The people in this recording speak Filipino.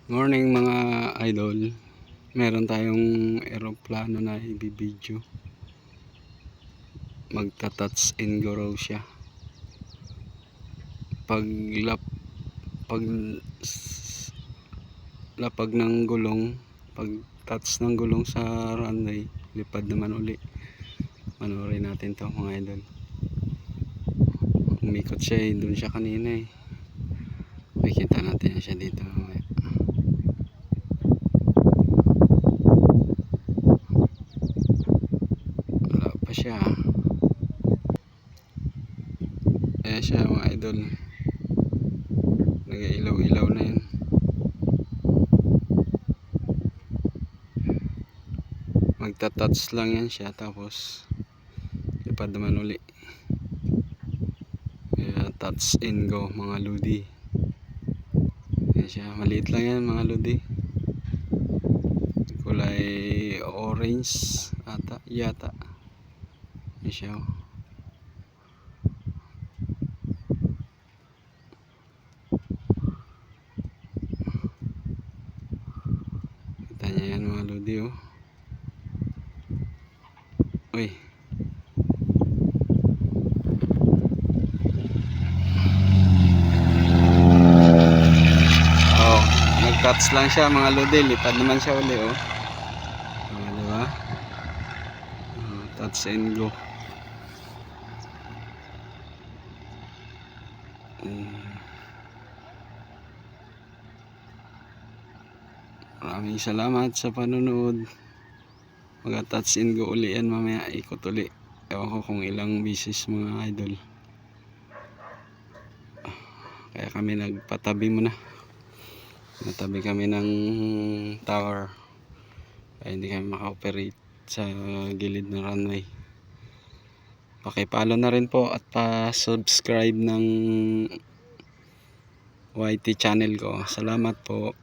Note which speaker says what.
Speaker 1: Morning mga idol. Meron tayong eroplano na i-video. Magta-touch and go raw siya. Pag lapag ng gulong, pag touch ng gulong sa runway, lipad naman uli. Panoorin natin to mga idol. Umikot siya doon siya kanina Makikita natin siya dito mamaya. Siya ayan siya mga idol, nag-ilaw-ilaw na yun. Magta-touch lang yan siya, tapos lipad naman uli. Kaya touch and go mga lodi. Ayan siya, maliit lang yan mga lodi, kulay orange yata. Ayan siya kita niya yan mga lodi uy, nag-touch lang siya mga lodi, lipad naman siya uli diba? Touch and go. Maraming salamat sa panonood. Mag-touch and go uli yan mamaya, ikot uli. Ewan ko kung ilang bisis mga idol. Kaya kami nagpatabi muna. Natabi kami ng tower, kaya hindi kami maka-operate sa gilid ng runway. Pakipollow na rin po at pa-subscribe ng YT channel ko. Salamat po.